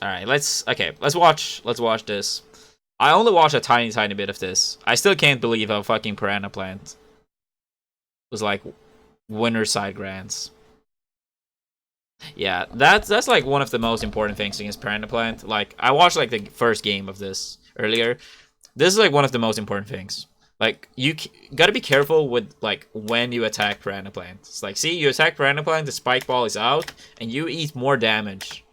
Alright, let's watch this. I only watched a tiny bit of this. I still can't believe how fucking Piranha Plant was like winner side grants. Yeah, that's like one of the most important things against Piranha Plant. Like I watched like the first game of this earlier. This is like one of the most important things. Like you gotta be careful with like when you attack Piranha Plant. It's like, see, you attack Piranha Plant, the spike ball is out, and you eat more damage,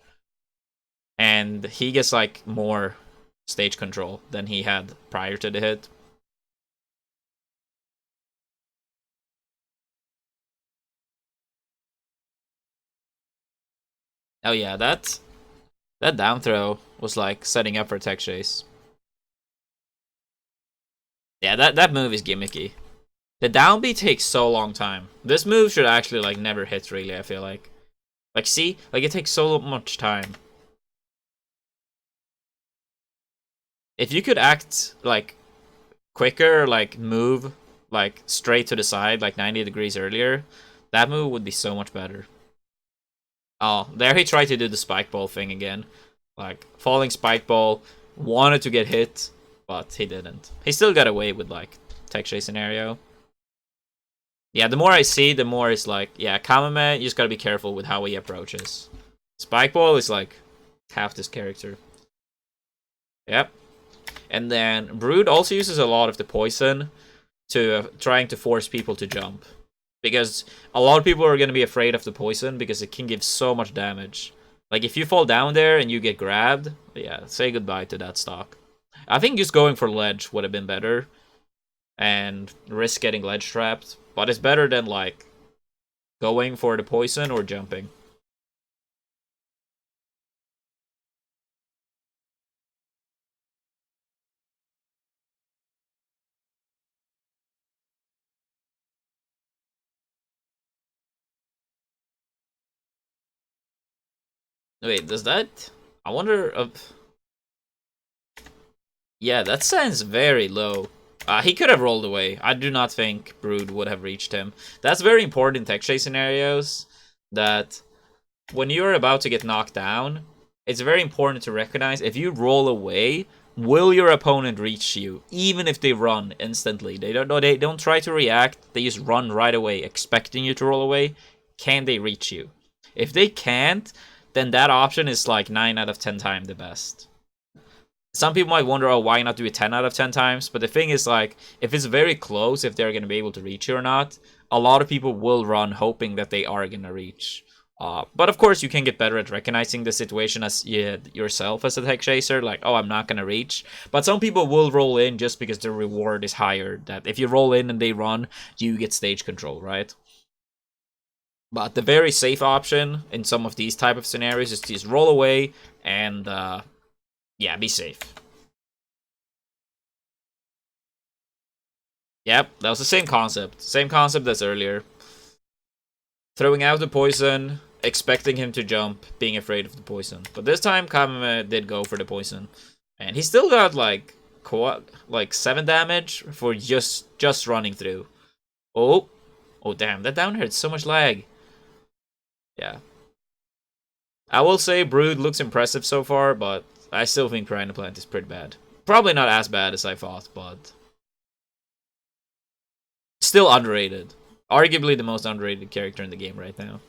and he gets like more stage control than he had prior to the hit. Oh yeah, that down throw was like setting up for tech chase. Yeah, that move is gimmicky. The down B takes so long time. This move should actually like never hit really, I feel like. Like see? Like it takes so much time. If you could act like quicker, like move like straight to the side, like 90 degrees earlier, that move would be so much better. Oh, there he tried to do the spike ball thing again. Like, falling spike ball, wanted to get hit, but he didn't. He still got away with, like, tech chase scenario. Yeah, the more I see, the more it's like, yeah, Kamame, you just gotta be careful with how he approaches. Spike ball is, like, half this character. Yep. And then Brood also uses a lot of the poison to trying to force people to jump. Because a lot of people are going to be afraid of the poison because it can give so much damage. Like, if you fall down there and you get grabbed, yeah, say goodbye to that stock. I think just going for ledge would have been better. And risk getting ledge trapped. But it's better than, like, going for the poison or jumping. Wait, does that... I wonder... yeah, that sounds very low. He could have rolled away. I do not think Brood would have reached him. That's very important in tech chase scenarios. That when you're about to get knocked down, it's very important to recognize if you roll away, will your opponent reach you? Even if they run instantly. They don't know, they don't try to react, they just run right away, expecting you to roll away. Can they reach you? If they can't, then that option is like 9 out of 10 times the best. Some people might wonder, oh, why not do it 10 out of 10 times? But the thing is, like, if it's very close, if they're going to be able to reach you or not, a lot of people will run hoping that they are going to reach. But of course, you can get better at recognizing the situation as yourself as a tech chaser, like, oh, I'm not going to reach. But some people will roll in just because the reward is higher. That if you roll in and they run, you get stage control, right? But the very safe option in some of these type of scenarios is to just roll away and, yeah, be safe. Yep, that was the same concept. Same concept as earlier. Throwing out the poison, expecting him to jump, being afraid of the poison. But this time, Kamame did go for the poison. And he still got, like 7 damage for just running through. Oh. Oh, damn. That down hurt so much lag. Yeah. I will say Brood looks impressive so far, but I still think Piranha Plant is pretty bad. Probably not as bad as I thought, but still underrated. Arguably the most underrated character in the game right now.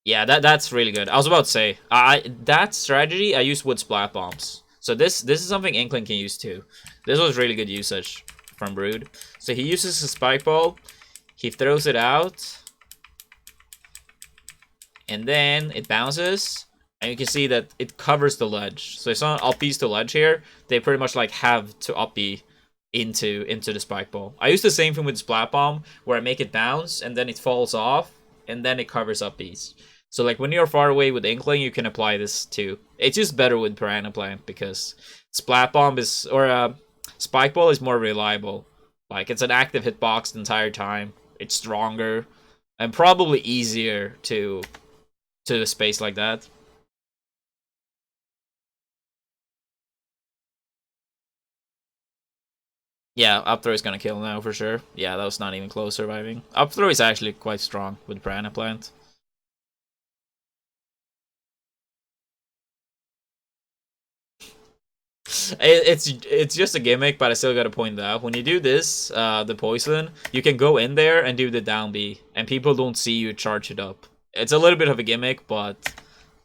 Yeah, that's really good. I was about to say, that strategy I use with splat bombs. So this is something Inkling can use too. This was really good usage from Brood. So he uses a spike ball, he throws it out, and then it bounces, and you can see that it covers the ledge. So it's not up B's to ledge here. They pretty much like have to up B into the spike ball. I use the same thing with splat bomb, where I make it bounce and then it falls off, and then it covers up B's. So like when you're far away with Inkling, you can apply this too. It's just better with Piranha Plant because splat bomb is spike ball is more reliable. Like it's an active hitbox the entire time. It's stronger and probably easier to space like that. Yeah, up throw is gonna kill now for sure. Yeah, that was not even close surviving. Up throw is actually quite strong with Piranha Plant. It's just a gimmick, but I still gotta point that out. When you do this, the poison, you can go in there and do the down B, and people don't see you charge it up. It's a little bit of a gimmick, but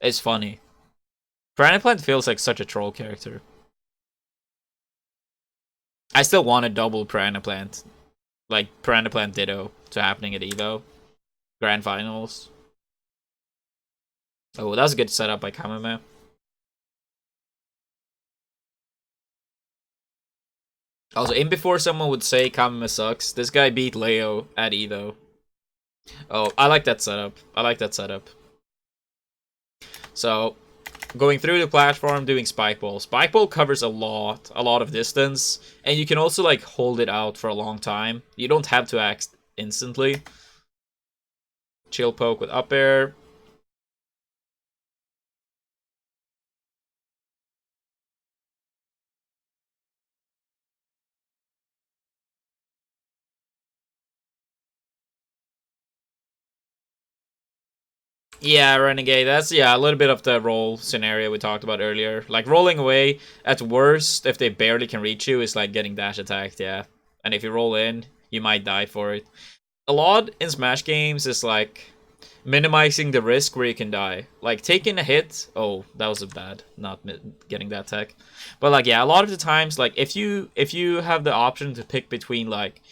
it's funny. Piranha Plant feels like such a troll character. I still want a double Piranha Plant, like Piranha Plant Ditto, to happening at Evo Grand Finals. Oh, that was a good setup by Kamame. Also, in before someone would say Kamame sucks, this guy beat Leo at Evo. Oh, I like that setup. I like that setup. So, going through the platform, doing Spike Ball. Spike Ball covers a lot of distance, and you can also like hold it out for a long time. You don't have to act instantly. Chill poke with up air. Yeah, Renegade. That's, yeah, a little bit of the roll scenario we talked about earlier. Like, rolling away, at worst, if they barely can reach you, is like getting dash attacked, yeah. And if you roll in, you might die for it. A lot in Smash games is like minimizing the risk where you can die. Like, taking a hit, oh, that was a bad, not getting that tech. But like, yeah, a lot of the times, like, if you have the option to pick between, like,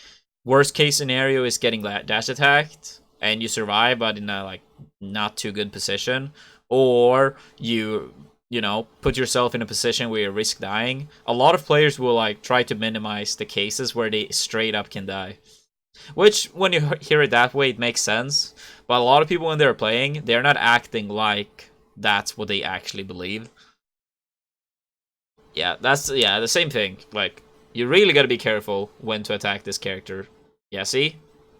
worst case scenario is getting dash attacked, and you survive, but in a like not too good position, or you know, put yourself in a position where you risk dying. A lot of players will like try to minimize the cases where they straight up can die. Which, when you hear it that way, it makes sense. But a lot of people, when they're playing, they're not acting like that's what they actually believe. Yeah, that's, yeah, the same thing. Like, you really gotta be careful when to attack this character. Yeah, see?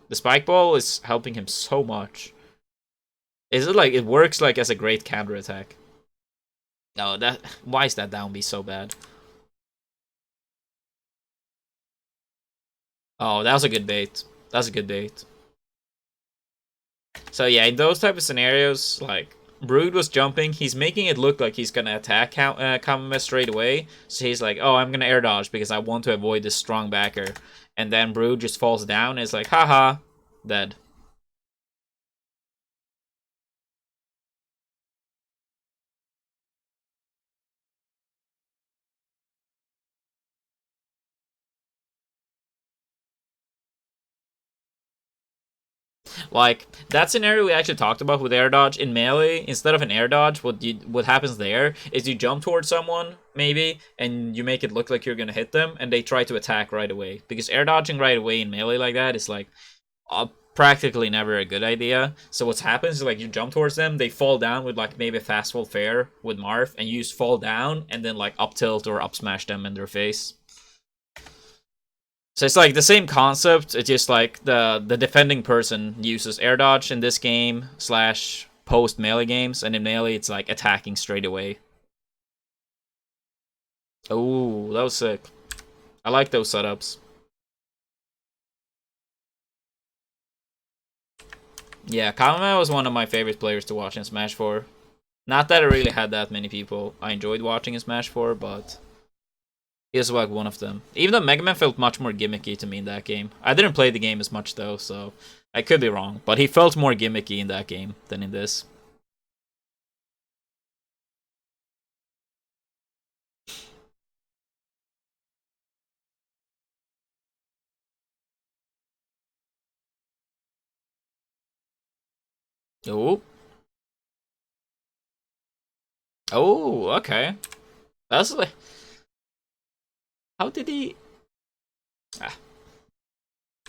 The spike ball is helping him so much. Is it like, it works like as a great counter attack? No, that, why is that down B so bad? Oh, that was a good bait. That's a good bait. So yeah, in those type of scenarios, like, Brood was jumping, he's making it look like he's gonna attack Kamame straight away. So he's like, oh, I'm gonna air dodge because I want to avoid this strong backer. And then Brood just falls down and is like, haha, dead. Like, that scenario we actually talked about with air dodge in melee, instead of an air dodge, what happens there is you jump towards someone, maybe, and you make it look like you're gonna hit them, and they try to attack right away. Because air dodging right away in melee like that is like practically never a good idea. So what happens is, like, you jump towards them, they fall down with like maybe a fast fall fair with Marth, and you just fall down and then like up tilt or up smash them in their face. So it's like the same concept, it's just like the defending person uses air dodge in this game slash post melee games, and in melee it's like attacking straight away. Oh, that was sick. I like those setups. Yeah, Kamame was one of my favorite players to watch in Smash 4. Not that I really had that many people I enjoyed watching in Smash 4, but he was like one of them. Even though Mega Man felt much more gimmicky to me in that game. I didn't play the game as much though, so I could be wrong. But he felt more gimmicky in that game than in this. Oh. Oh, okay. That's like... How did he... Ah.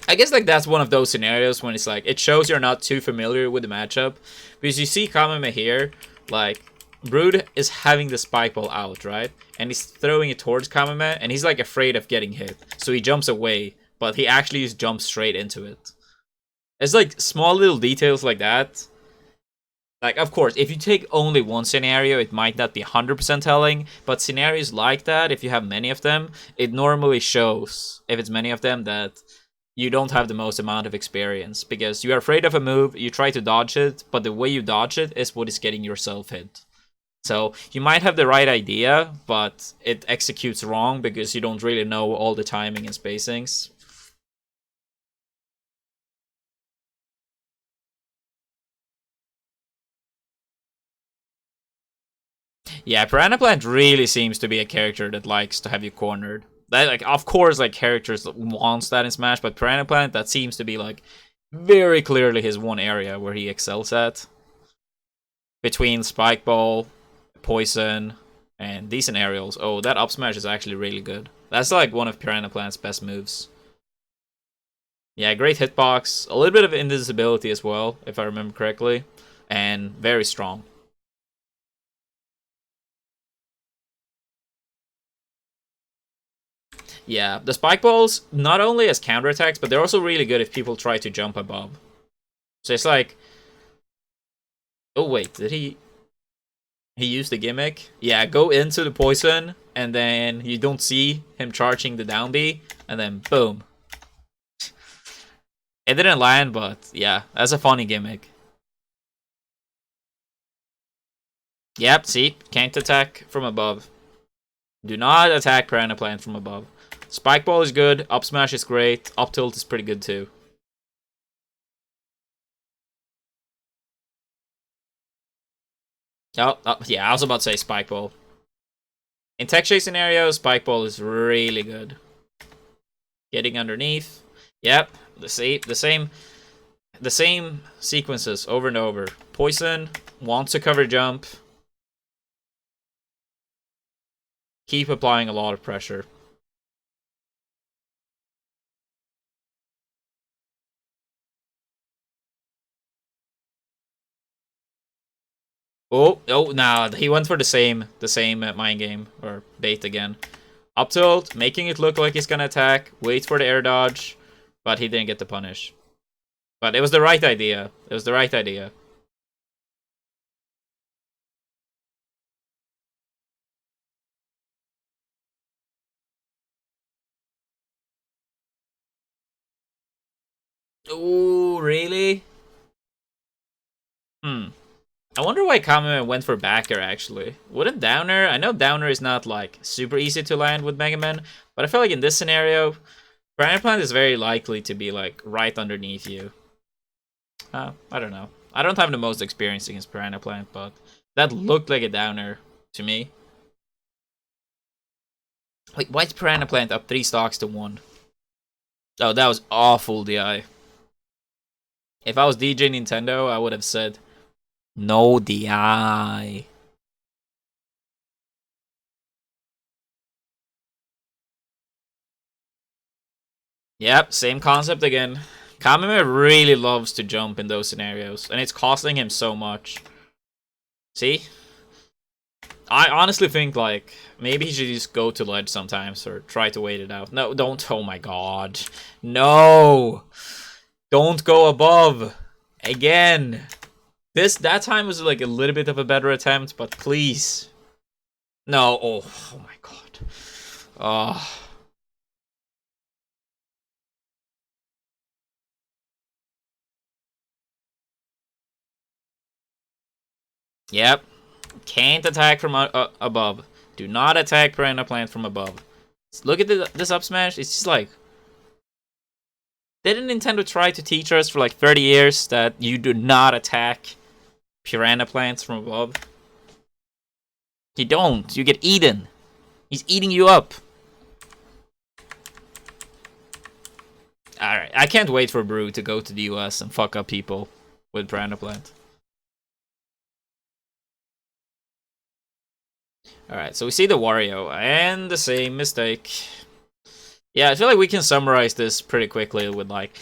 I guess like that's one of those scenarios when it's like, it shows you're not too familiar with the matchup. Because you see Kamame here, like, Brood is having the spike ball out, right? And he's throwing it towards Kamame, and he's like afraid of getting hit. So he jumps away, but he actually just jumps straight into it. It's like small little details like that. Like, of course, if you take only one scenario, it might not be 100% telling, but scenarios like that, if you have many of them, it normally shows, if it's many of them, that you don't have the most amount of experience, because you're afraid of a move, you try to dodge it, but the way you dodge it is what is getting yourself hit. So you might have the right idea, but it executes wrong because you don't really know all the timing and spacings. Yeah, Piranha Plant really seems to be a character that likes to have you cornered. That, like, of course, like, characters wants that in Smash, but Piranha Plant, that seems to be, like, very clearly his one area where he excels at. Between Spike Ball, Poison, and decent aerials. Oh, that up smash is actually really good. That's like one of Piranha Plant's best moves. Yeah, great hitbox. A little bit of invisibility as well, if I remember correctly. And very strong. Yeah, the spike balls, not only as counterattacks, but they're also really good if people try to jump above. So it's like... Oh, wait, did he... He used the gimmick? Yeah, go into the poison, and then you don't see him charging the down B, and then boom. It didn't land, but yeah, that's a funny gimmick. Yep, see? Can't attack from above. Do not attack Piranha Plant from above. Spike Ball is good, up smash is great, up tilt is pretty good too. Oh, yeah, I was about to say Spike Ball. In tech chase scenarios, Spike Ball is really good. Getting underneath. Yep, the same sequences over and over. Poison, wants to cover jump. Keep applying a lot of pressure. Oh, nah, he went for the same mind game, or bait again. Up tilt, making it look like he's gonna attack, wait for the air dodge, but he didn't get the punish. But it was the right idea. It was the right idea. Oh, really? Hmm. I wonder why Kameme went for backer, actually. Wouldn't Downer... I know Downer is not, like, super easy to land with Mega Man, but I feel like in this scenario, Piranha Plant is very likely to be, like, right underneath you. I don't know. I don't have the most experience against Piranha Plant, but that looked like a Downer to me. Wait, why is Piranha Plant up 3 stocks to 1? Oh, that was awful DI. If I was DJ Nintendo, I would have said, no DI. Yep, same concept again. Kameme really loves to jump in those scenarios, and it's costing him so much. See? I honestly think, like, maybe he should just go to ledge sometimes, or try to wait it out. No, don't. Oh my god. No! Don't go above! Again! That time was, like, a little bit of a better attempt, but please. No, oh my god. Oh. Yep. Can't attack from above. Do not attack Piranha Plant from above. Look at this up smash. It's just like... Didn't Nintendo try to teach us for like 30 years that you do not attack Piranha Plants from above? You don't. You get eaten. He's eating you up. Alright, I can't wait for Brew to go to the US and fuck up people with Piranha Plant. Alright, so we see the Wario, and the same mistake. Yeah, I feel like we can summarize this pretty quickly with, like,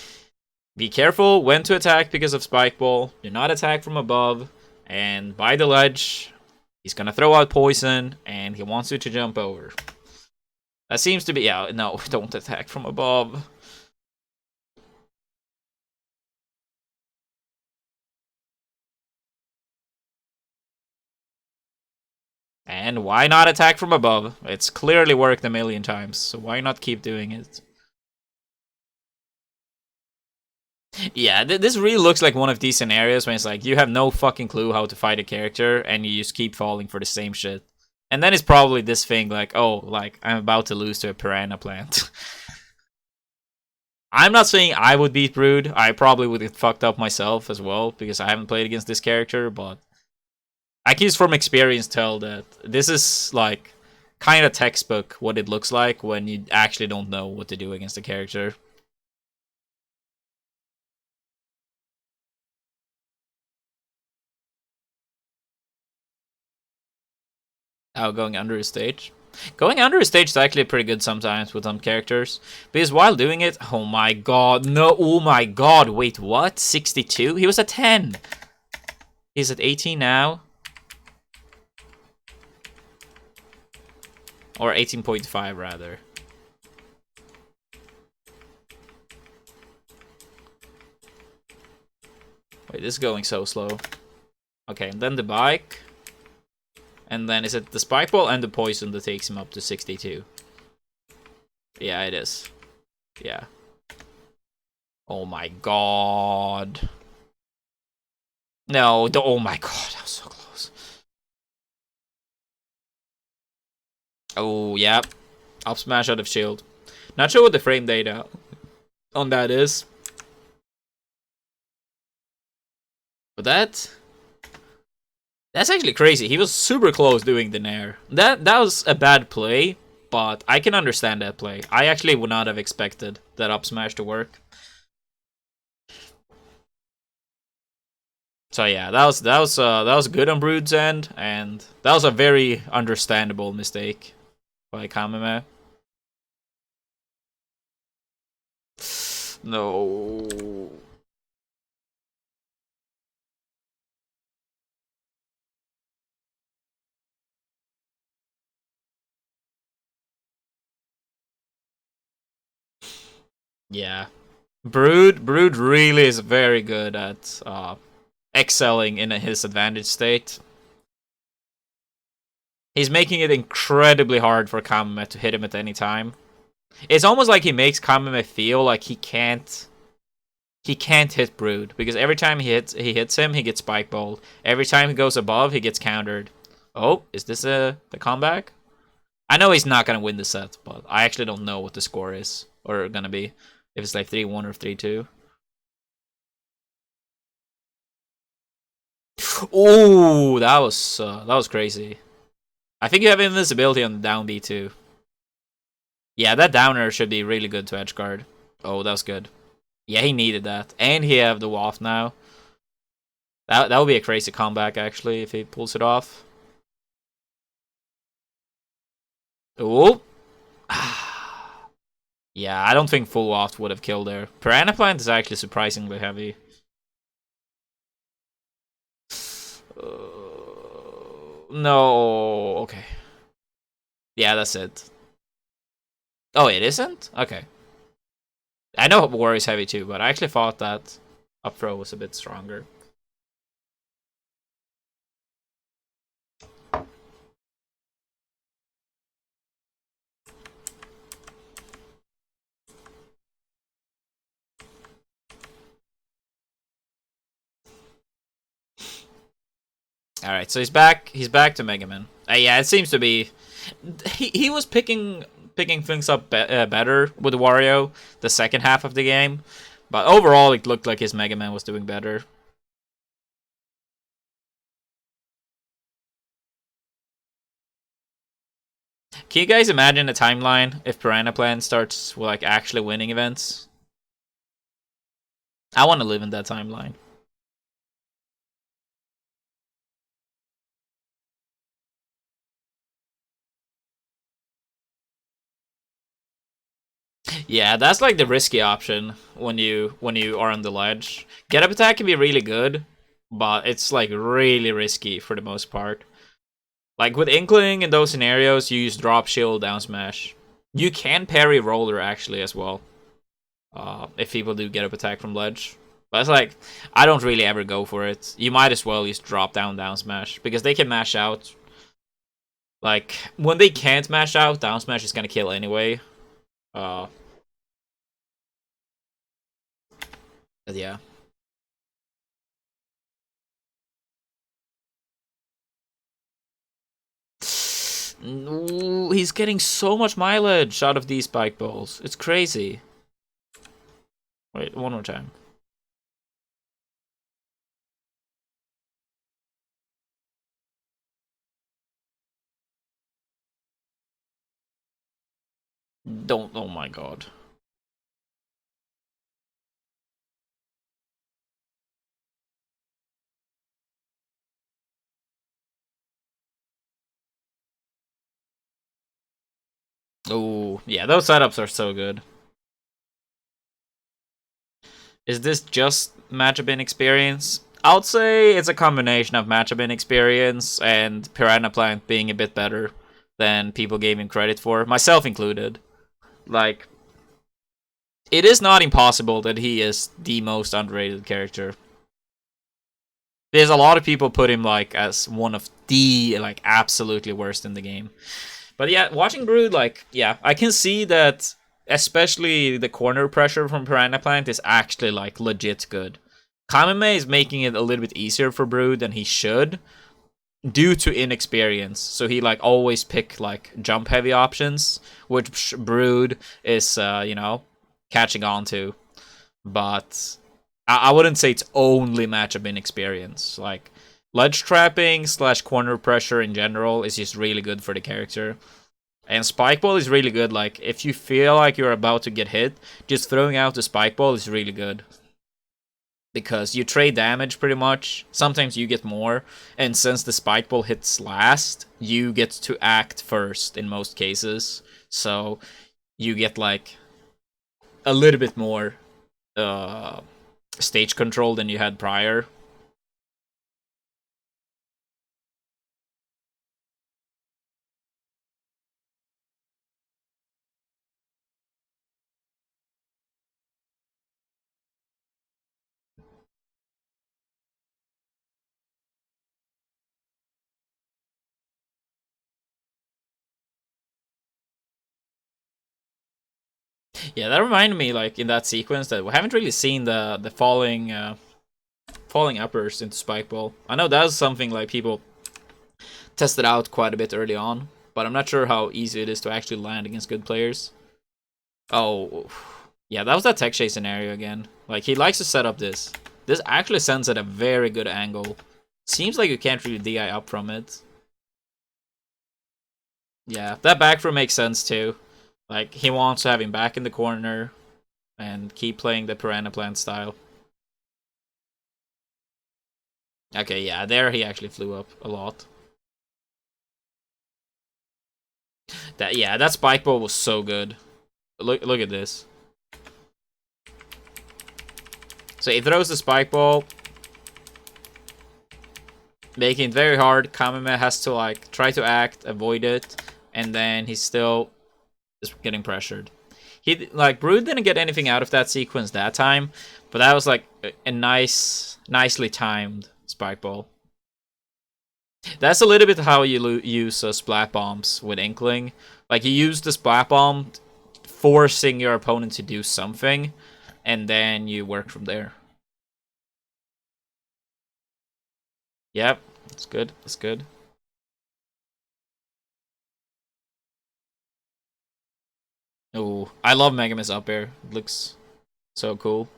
be careful when to attack because of Spike Ball, do not attack from above, and by the ledge, he's gonna throw out poison, and he wants you to jump over. That seems to be... Yeah, no, don't attack from above. And why not attack from above? It's clearly worked a million times, so why not keep doing it? Yeah, this really looks like one of these scenarios when it's like you have no fucking clue how to fight a character and you just keep falling for the same shit. And then it's probably this thing like, oh, like I'm about to lose to a Piranha Plant. I'm not saying I would beat Brood. I probably would get fucked up myself as well because I haven't played against this character, but I can just from experience tell that this is like kind of textbook what it looks like when you actually don't know what to do against a character. Oh, going under a stage. Going under a stage is actually pretty good sometimes with some characters. Because while doing it, oh my god, no, oh my god, wait, what? 62? He was at 10. He's at 18 now. Or 18.5 rather. Wait, this is going so slow. Okay, and then the bike. And then is it the spike ball and the poison that takes him up to 62? Yeah, it is. Yeah. Oh my god. No, oh my god, that was so close. Oh, yeah. Up smash out of shield. Not sure what the frame data on that is. But that's actually crazy. He was super close doing the nair. That was a bad play, but I can understand that play. I actually would not have expected that up smash to work. So yeah, that was good on Brood's end, and that was a very understandable mistake by Kameme. No. Yeah. Brood really is very good at excelling in his advantage state. He's making it incredibly hard for Kameme to hit him at any time. It's almost like he makes Kameme feel like he can't hit Brood because every time he hits him, he gets spike balled. Every time he goes above, he gets countered. Oh, is this the comeback? I know he's not gonna win the set, but I actually don't know what the score is or gonna be. If it's like 3-1 or 3-2. Oh, that was crazy. I think you have invisibility on the down B too. Yeah, that downer should be really good to edge guard. Oh, that was good. Yeah, he needed that, and he have the waft now. That would be a crazy comeback actually if he pulls it off. Oh. Yeah, I don't think full waft would have killed there. Piranha Plant is actually surprisingly heavy. No. Okay. Yeah, that's it. Oh, it isn't? Okay. I know War is heavy too, but I actually thought that up throw was a bit stronger. All right, so he's back. He's back to Mega Man. Yeah, it seems to be. He was picking things up better with Wario the second half of the game, but overall it looked like his Mega Man was doing better. Can you guys imagine a timeline if Piranha Plant starts like actually winning events? I want to live in that timeline. Yeah, that's like the risky option when you are on the ledge. Get up attack can be really good, but it's like really risky for the most part. Like with Inkling in those scenarios, you use drop shield down smash. You can parry roller actually as well. If people do get up attack from ledge. But it's like, I don't really ever go for it. You might as well just drop down smash because they can mash out. Like, when they can't mash out, down smash is gonna kill anyway. But yeah. Ooh, he's getting so much mileage out of these spike balls. It's crazy. Wait, one more time. Don't. Oh my god. Oh, yeah, those setups are so good. Is this just matchup inexperience? I would say it's a combination of matchup inexperience and Piranha Plant being a bit better than people gave him credit for, myself included. Like, it is not impossible that he is the most underrated character. There's a lot of people put him like as one of the like absolutely worst in the game. But yeah, watching Brood, like, yeah, I can see that especially the corner pressure from Piranha Plant is actually like legit good. Kamime is making it a little bit easier for Brood than he should due to inexperience. So he like always pick like jump heavy options, which Brood is catching on to. But I wouldn't say it's only matchup inexperience. Like ledge trapping / corner pressure in general is just really good for the character. And Spike Ball is really good. Like, if you feel like you're about to get hit, just throwing out the Spike Ball is really good. Because you trade damage pretty much. Sometimes you get more. And since the Spike Ball hits last, you get to act first in most cases. So you get, like, a little bit more stage control than you had prior. Yeah, that reminded me, like, in that sequence that we haven't really seen the falling uppers into Spike Ball. I know that's something, like, people tested out quite a bit early on, but I'm not sure how easy it is to actually land against good players. Oh, yeah, that was that tech chase scenario again. Like, he likes to set up this. This actually sends at a very good angle. Seems like you can't really DI up from it. Yeah, that back throw makes sense too. Like, he wants to have him back in the corner and keep playing the Piranha Plant style. Okay, yeah, there he actually flew up a lot. That spike ball was so good. Look at this. So he throws the spike ball, making it very hard. Kamime has to like try to act, avoid it, and then he's still just getting pressured. He like Brood didn't get anything out of that sequence that time, but that was like a nicely timed spike ball. That's a little bit how you use splat bombs with Inkling. Like you use the splat bomb, forcing your opponent to do something, and then you work from there. Yep, that's good. That's good. Oh, I love Megamis up air. It looks so cool.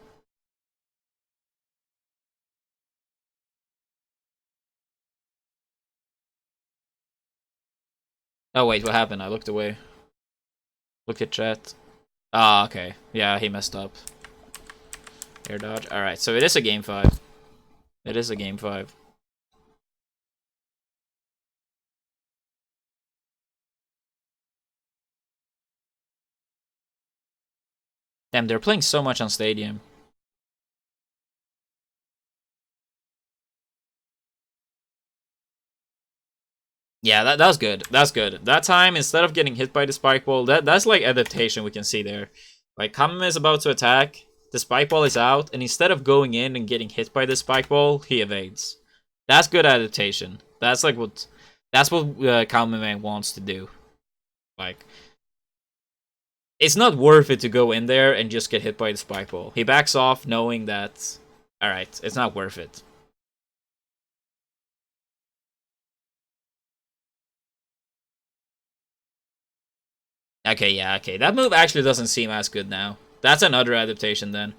Oh wait, what happened? I looked away. Look at chat. Ah, okay. Yeah, he messed up. Air dodge. Alright, so it is a game 5. It is a game 5. Damn, they're playing so much on Stadium. Yeah, that was good. That's good. That time, instead of getting hit by the spike ball, that's like adaptation we can see there. Like, Kamame is about to attack, the spike ball is out, and instead of going in and getting hit by the spike ball, he evades. That's good adaptation. That's like what Kamame wants to do. Like, it's not worth it to go in there and just get hit by the spike ball. He backs off knowing that, alright, it's not worth it. Okay, yeah, okay. That move actually doesn't seem as good now. That's another adaptation then.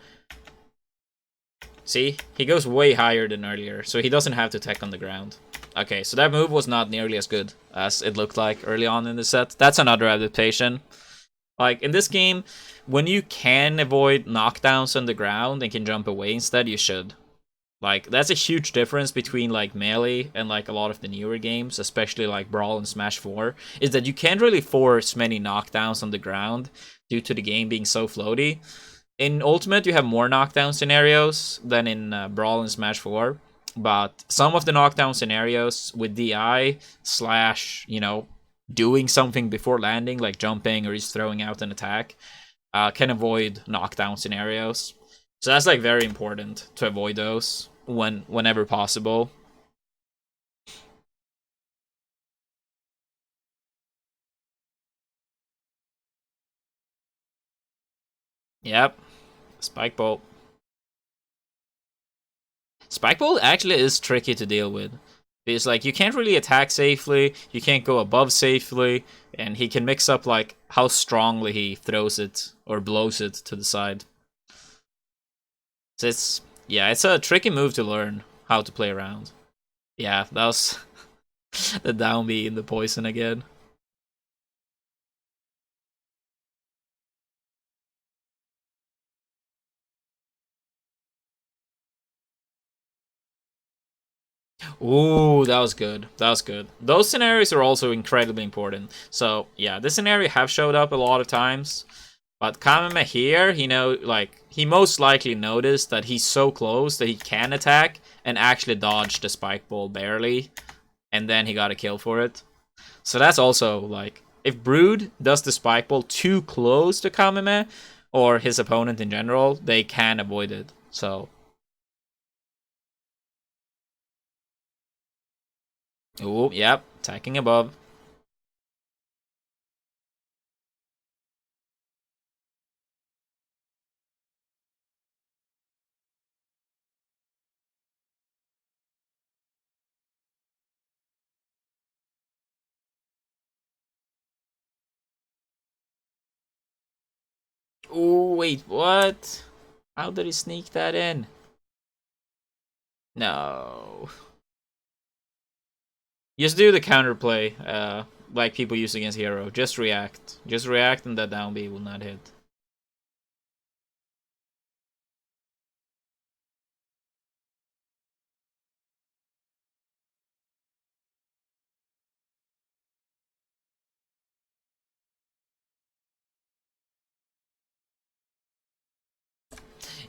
See? He goes way higher than earlier, so he doesn't have to tech on the ground. Okay, so that move was not nearly as good as it looked like early on in the set. That's another adaptation. Like, in this game, when you can avoid knockdowns on the ground and can jump away instead, you should. Like, that's a huge difference between, like, Melee and, like, a lot of the newer games, especially, like, Brawl and Smash 4, is that you can't really force many knockdowns on the ground due to the game being so floaty. In Ultimate, you have more knockdown scenarios than in Brawl and Smash 4, but some of the knockdown scenarios with DI slash, you know, doing something before landing, like jumping or just throwing out an attack, can avoid knockdown scenarios. So that's like very important to avoid those whenever possible. Yep, Spike Bolt. Spike Bolt actually is tricky to deal with. Because like you can't really attack safely, you can't go above safely, and he can mix up like how strongly he throws it or blows it to the side. So it's yeah, it's a tricky move to learn how to play around. Yeah, that was the down B in the poison again. Ooh, that was good. That was good. Those scenarios are also incredibly important. So yeah, this scenario have showed up a lot of times. But Kameme here, he most likely noticed that he's so close that he can attack and actually dodge the spike ball barely, and then he got a kill for it. So that's also like, if Brood does the spike ball too close to Kameme or his opponent in general, they can avoid it. So, ooh, yep, attacking above. Ooh, wait, what? How did he sneak that in? No. Just do the counterplay, like people use against Hero. Just react. Just react and that down B will not hit.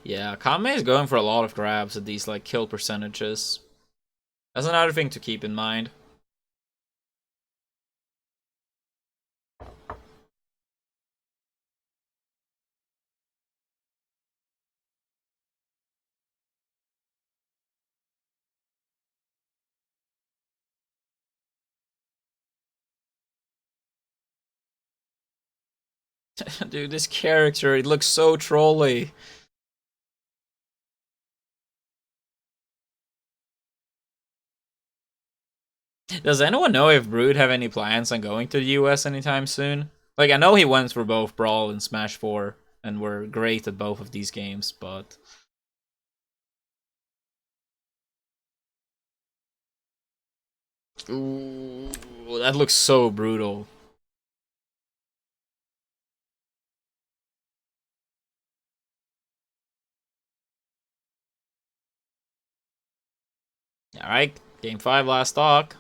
Yeah, Kame is going for a lot of grabs at these like kill percentages. That's another thing to keep in mind. Dude, this character, it looks so trolly. Does anyone know if Brood have any plans on going to the US anytime soon? Like, I know he went for both Brawl and Smash 4 and were great at both of these games, but... Ooh, that looks so brutal. Alright, game 5, last talk.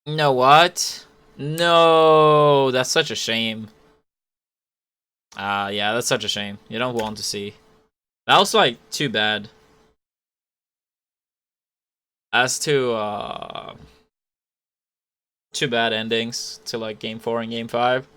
No, what? No, that's such a shame. Yeah, that's such a shame. You don't want to see. That was, like, too bad. As to, two bad endings to, like, game 4 and game 5.